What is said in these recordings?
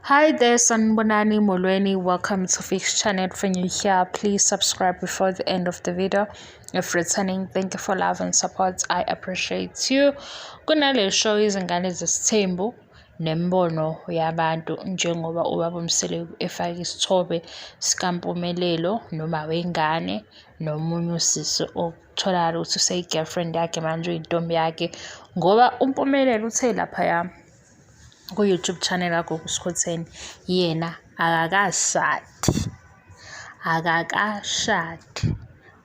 Hi there, Sanbonani Molweni. Welcome to Fix Channel. If you're new here, please subscribe before the end of the video. If returning, thank you for love and support. I appreciate you. Kunale show Izingane Zesthembu nembono yabantu njengoba ubaba uMseleku efaka isithobe sikampumelelo noma wengane nomunye usisi okutholakala ukuthi useyigirlfriend yakhe manje uyintombi yakhe ngoba umpumelelo uthe laphaya ku-YouTube channel yakho kuSkhotheni yena akakashadi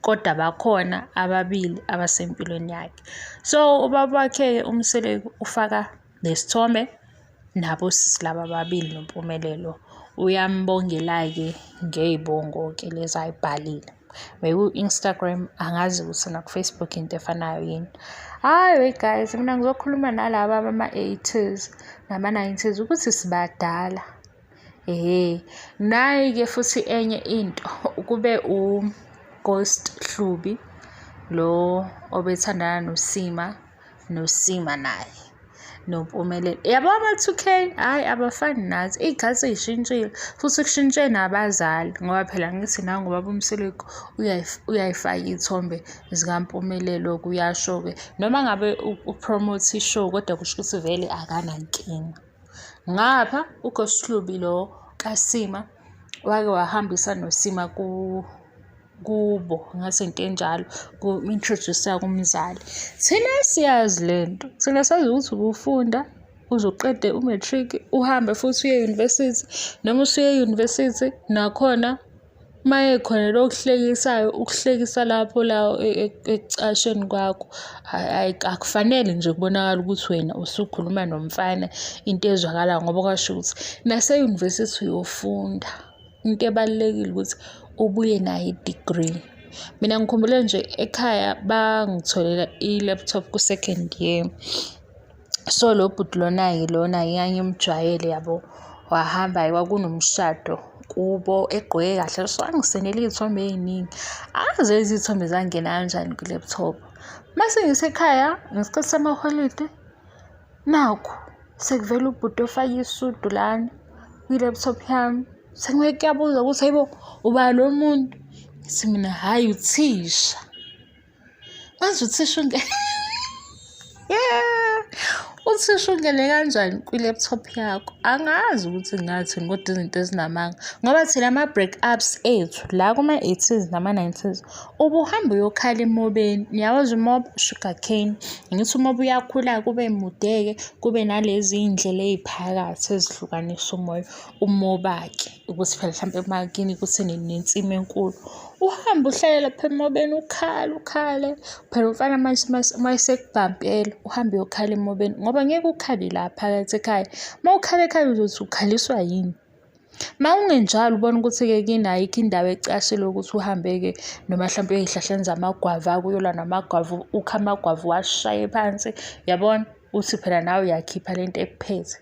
kodwa bakhona ababili abasempilweni yakhe. So ubaba wakhe uMseleku ufaka lesithombe nabo sisi laba babili nompumelelo. Uyambongela-ke ngey'bongo-ke lezi ayibhalile. Instagram angazi ukuthi naku-Facebook into efanayo yini. Hayi guys, mina ngizokhuluma nalaba bama-80s nama-90s ukuthi sibadala. Nayi-ke futhi enye into kube uGhost Hlubi lo obethandana noSeemah naye nompumelelo. Yabo ama-2K hayi abafani nathi, iy'khathi sey'shintshile futhi kushintshe nabazali ngoba phela ngithi nangoba uMseleku uyayifaka iy'thombe zikampumelelo kuyasho-ke noma ngabe upromote ishow kodwa kusho ukuthi vele akanankinga. Ngapha uGhost Hlubi lo kaSeemah wake wahambisa noSeemah kubo ngase into enjalo ku-introduce kumzali. Thina siyazi lento, thina sazi ukuthi ubufunda uzoqede umatric uhambe futhi uye university noma usuye university nakhona maye khona lokuhlekisayo ukuhlekisa lapho ekucasheni kwakho akufanele nje kubonakala ukuthi wena usukhuluma nomfana into ezwakala ngoba kwasho ukuthi nase university uyofunda. Into ebalulekile ukuthi ubuye nayo i-degree. Mina ngikhumbule nje ekhaya bangitholela i-laptop ku-second year. So lo bhuti lona ngangimjwayele yabo, wahamba kwakunomshado kubo egqoke kahle, so angisendela iy'thombe ey'ningi. Aze izithombe zangena kanjani kwi-laptop. Mase ngisekhaya ngesikhathi samaholide nakho sekuvela ubhuti ofake isudu lana kwi-laptop yami. Sengikuyabuza ukuthi hayibo uba lo muntu, ngithi mina hhayi uthisha. Manje uthisha uthisha ungene kanjani kwi-laptop yakho? Angazi ukuthi ngathini kodwa izinto ezinamanga ngoba thina ama-breakups ethu la kuma-80s nama-90s ubuhamba uyokhala emobeni. Niyawazi umoba, sugar cane. Ngithi umoba uyakhula kube mudeke kube nalezi iy'ndlela ey'phakathi ezihlukanisa umoba-ke ukuthi phela mhlampe emakini ukuthi nensimi enkulu. Uhambe uhlale lapha emobeni ukhale phela umfana manje sekubhampela uhambe uyokhala emobeni ngoba ngeke ukhale la phakathi ekhaya. Uma ukhala ekhaya uzothi ukhaliswa yini? Ma ungenjalo ubona ukuthi-ke kinayo indawo ecashile ukuthi uhambe-ke noma mhlampe ey'hlahleni zamagwava uyolwa namagwava, ukha amagwava washaye phansi, yabona uthi phela nawe uyakhipha lento ekuphethe.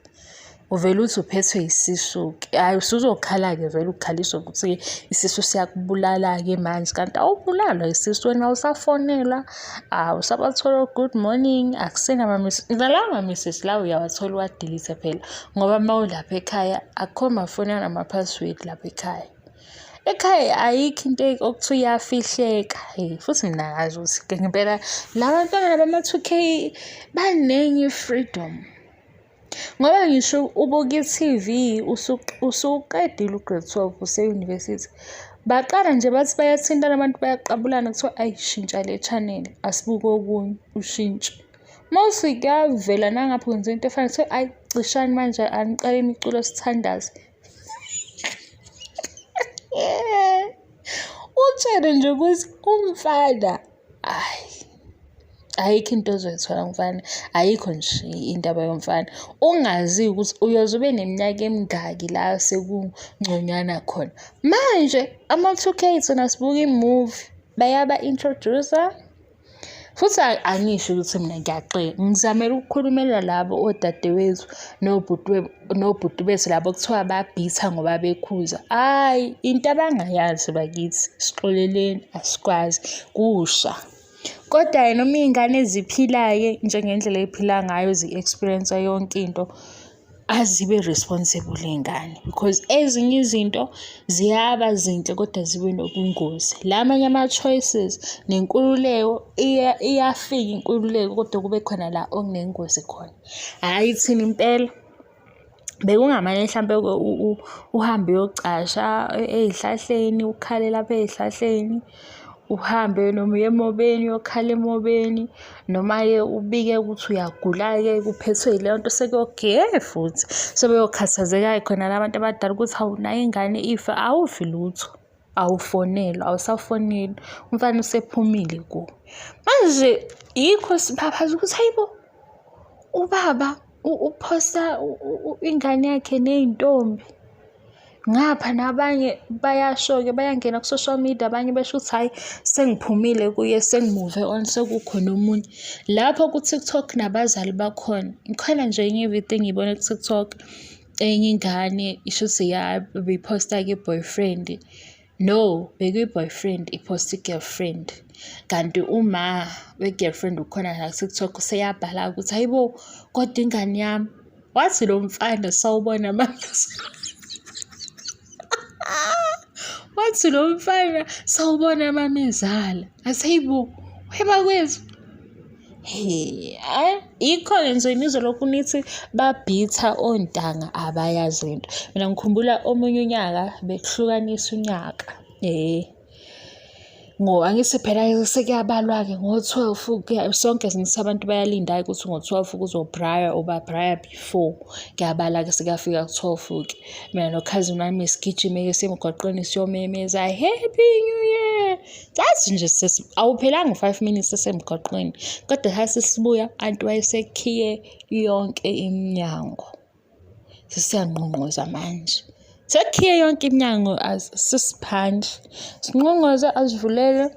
Uvele uthi uphethwe isisu-ke, hhayi usuzokhala-ke vele ukhaliswa ukuthi isisu siyakubulala-ke manje kanti awubulalwa isisu, wena usafonelwa, usabathola good morning, akusenama-message. Nalawo ma-message lawo uyawathola uwadelete phela ngoba uma ulapha ekhaya akukho mafoni anama-password lapha ekhaya. Ekhaya ayikho into okuthiwa iyafihleka. Futhi mina ngazi ukuthi ngempela la bantwana bama-2K banenye i-freedom. Ngoba ngisho ubuka i-TV usuqedile u-grade 12 use-university, baqala nje bathi bayathintana abantu bayaqabulana kuthiwa ayi shintsha le channel asibuke okunye ushintshe. Mose kuyavela nangapha kwenza into efana kuthiwa ayi cishani manje aniqale imiculo esithandazi. Utshele nje ukuthi umfana ayikho into ozoyithola mfana, ayikho nje indaba yomfana. Ungazi ukuthi uyoze ube neminyaka emingaki la sekungconywana khona. Manje ama-2K thina sibuka i-movie bayaba-introducer. Futhi angisho ukuthi mina ngiyaqeka, ngizamela ukukhulumela labo odadewethu nobhuti bethu labo kuthiwa babhitha ngoba bekhuza. Hayi into abangayazi bakithi, sixoleleni asikwazi kusha. Kodwa noma iy'ngane ziphilayo njengendlela ey'phila ngayo zi-experience yonke into, azibe responsible iy'ngane, because ezinye izinto ziyaba zinhle kodwa zibe nobungozi. Lamanye ama-choices nenkululeko iyafika inkululeko kodwa kube khona la okunengozi khona. Hhayi thina impela bekungamane mhlampe uhambe uyocasha ey'hlahleni, ukhale lapha ey'hlahleni, uhambe noma uye emobeni uyokhala emobeni, noma-ke ubike ukuthi uyagula-ke kuphethwe yileyo nto futhi sebeyokhathazeka khona labantu abadala ukuthi hawu nayo ingane ifa, awufi lutho, awufonelwa, awusafonelwa, umfana usephumile kuwe. Manje yikho siphaphaza ukuthi hayibo, ubaba uphosta ingane yakhe ney'ntombi ngapha, nabanye bayasho-ke bayangena ku-social media, abanye besho ukuthi hhayi sengiphumile kuye, sengimuve on, sekukhona omunye. Lapho ku-TikTok nabazali bakhona, ngikhona nje enye ividiyo engiyibone ku-TikTok, enye ingane isho ukuthi beyiphosta-ke i-boyfriend. No, bekuyi-boyfriend iphosta i-girlfriend, kanti uma we-girlfriend ukhona la ku-TikTok seyabhala ukuthi hayibo kodwa ingane yami, wathi lo mfana sawubona wathi lo mfana sawubona mamezala, asayibo weba kwethu. Ikhona nje nizwe lokhu nithi babhitha ontanga abayazi into. Mina ngikhumbula omunye unyaka bekuhlukanisa unyaka. Angithi phela sekuyabalwa-ke ngo-12 sonke abantu bayalinda ukuthi ngo-12 kuzobraya ubabraya before. Kuyabala-ke sekuyafika ku-12-ke. Mina nokhazini wami sigijime-ke semgwaqweni siyomemeza happy new year. Sathi nje awuphelanga 5 minutes sesemgwaqweni, kodwa sasibuya anti wayesekhiye yonke iminyango. Sesiyangqongqoza manje. Sekhiye yonke iminyango asisiphande. Sinqonqoze azivulele.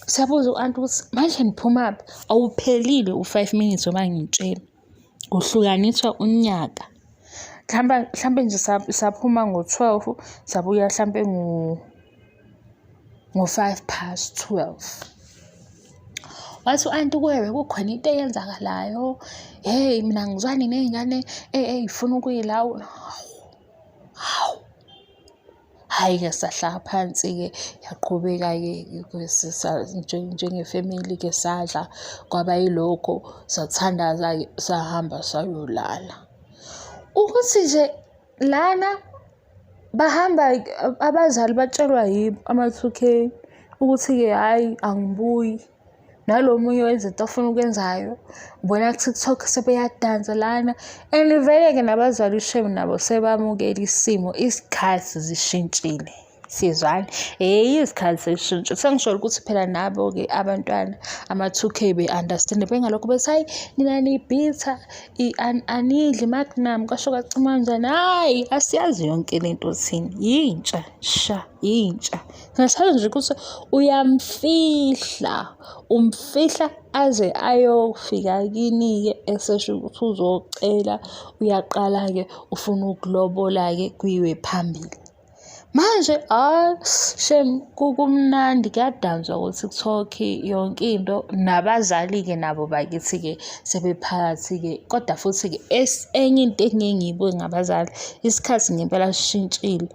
Siyabuza u-anti ukuthi manje niphumaphi? Awuphelile u-5 minutes uma ngitshela. Kuhlukaniswa unyaka. Mhlampe nje saphuma ngo-12 sabuya mhlampe ngo-12:05. Wathi u-anti kuwe kukhona into eyenzakalayo. Hey mina ngizwani ney'ngane ey'funa ukuyilawula. Hhayi-ke sahlala phansi-ke yaqhubeka-ke njengefamily-ke sadla, kwaba yilokho sathandaza-ke sahamba sayolala. Ukuthi nje lana bahamba abazali batshelwa yibo ama-2K ukuthi-ke hhayi angibuyi. Nalo munye wenza into afuna ukwenzayo, bona ku-TikTok sebeyadansa lana. And vele-ke nabazali shame nabo sebamukela isimo, isikhathi zishintshile. Sizwani? Isikhathi seshintshile. Sengisho ukuthi phela nabo-ke abantwana ama-2K be-understand bengalokho bethi hayi nina nibhitha, anidli magnum kwasho kwacima kanjani. Hhayi asiyazi yonke lento thina, yintsha yintsha. Ngisazi nje ukuthi umfihla aze ayofika kini-ke esesho ukuthi uzocela, uyaqala-ke ufuna ukulobola-ke kuyiwe phambili. Manje shame kumnandi kuyadanswa ku-TikTok yonke into. Nabazali-ke nabo bakithi-ke sebephakathi-ke, kodwa futhi-ke enye into engeke ngiyibuke ngabazali, isikhathi ngempela sishintshile.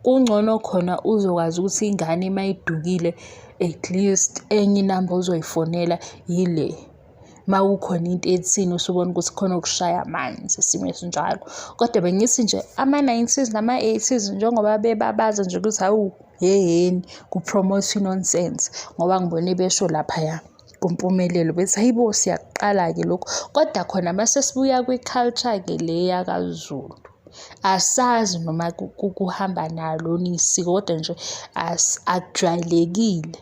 Kungcono khona uzokwazi ukuthi ingane mayidukile at least enye inamba uzoyifonela yile. Mawukhona into ethini usubona ukuthi khona ukushaya amanzi isimo esinjalo. Kodwa bengithi nje ama-90s nama-80s njengoba bebabaza nje ukuthi hawu yehheni kupromote nonsense, ngoba ngibone besho laphaya kumpumelelo bethi hayibo siyaqala-ke lokhu. Kodwa khona mase sibuya kwi-culture-ke le yakaZulu, asazi noma kuhamba nalo nisiko, kodwa nje akujwayelekile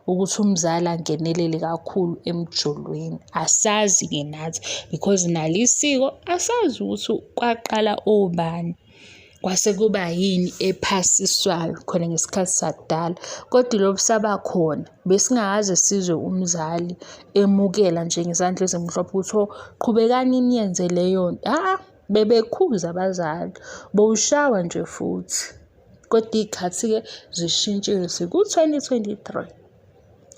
ukuthi umzali angenelele kakhulu emjolweni. Asazi-ke nathi because nalisiko asazi ukuthi kwaqala obani, kwase kuba yini ephasiswayo khona ngesikhathi sakudala. Kodwa lobu sabakhona besingaze sizwe umzali emukela nje ngezandla ezimhlophe ukuthi qhubekani niyenze leyo nto. Bebekhuza abazali, bowushawa nje futhi. Kodwa iy'khathi-ke zishintshile siku-2023.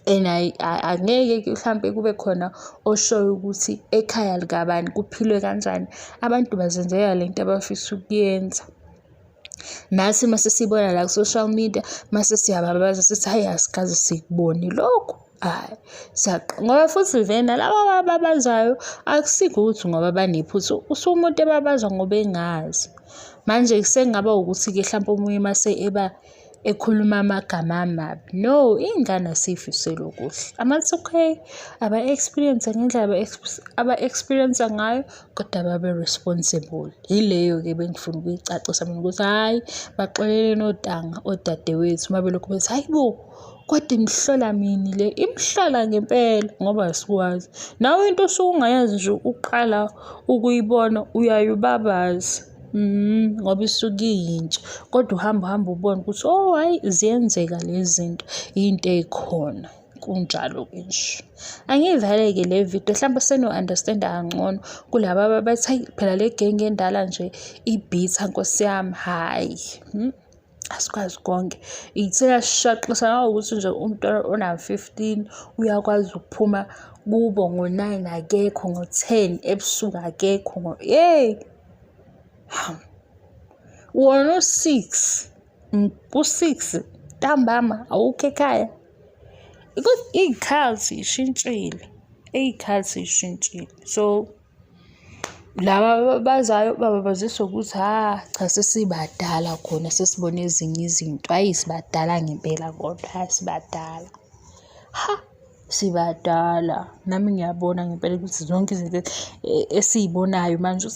and angeke mhlampe kube khona oshoyo ukuthi ekhaya likabani kuphilwe kanjani, abantu bazenzela lento abafisa ukuyenza. Nathi mase sibona la ku-social media mase siyababaza sithi hayi asikaze sikubone lokhu. Hayi ngoba futhi vena laba ababazayo akusikho ukuthi ngoba banephutha, usumuntu ebabaza ngoba engazi. Manje sekungaba ukuthi-ke mhlawumpe omunye mase ekhuluma amagama amabi. No, iy'ngane asiy'fiseli okuhle. Amathi okay, aba-experience ngendlela aba-experience ngayo kodwa babe responsible. Yileyo-ke bengifuna ukuyicacisa mina ukuthi hhayi baxoleleni odadewethu uma belokhu bethi hayi bo, kodwa imhlola mini le, imhlola ngempela ngoba asikwazi. Nawe into osuke ungayazi nje uqala ukuyibona uyaye ubabaze. Ngoba isuke iyintsha kodwa uhamba ubona ukuthi oh hayi ziyenzeka lezi zinto, into ey'khona kunjalo-ke nje. Angiyivale-ke le video mhlawumbe seno-understand-a kangcono kulaba abathi hayi phela le genge endala nje ibhitha nkosi yami. Hhayi asikwazi konke, ithina sishaqisa ngokuthi nje umntwana ona-15 uyakwazi ukuphuma kubo ngo-9 akekho, ngo-10 ebusuku akekho, wona u-6 ku-6 ntambama awukho ekhaya. Iy'khathi y'shintshile, so laba ababazayo bababaziswa ukuthi cha sesibadala khona sesibone ezinye izinto. Hhayi sibadala ngempela kodwa hhayi sibadala. Sibadala. Nami ngiyabona ngempela ukuthi zonke izinto esiy'bonayo manje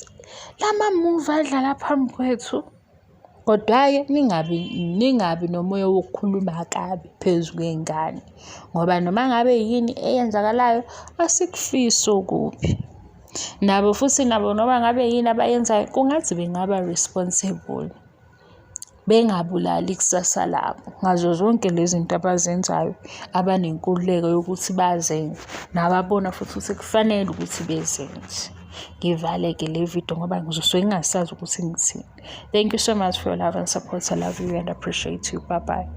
lama-movie adlala phambi kwethu. Kodwa-ke ningabi nomoya wokukhuluma kabi phezu kwey'ngane ngoba noma ngabe yini eyenzakalayo asikufisi okubi. Nabo futhi noma ngabe yini abayenzayo kungathi bengaba responsible, bengabulali ikusasa labo ngazo zonke lezi zinto abazenzayo, abanenkululeko yokuthi bazenze nababona futhi ukuthi kufanele ukuthi bezenze. Ngivale-ke le video ngoba ngizosuke ngingasazi ukuthi ngithini. Thank you so much for your love and support. I love you and appreciate you. Bye bye.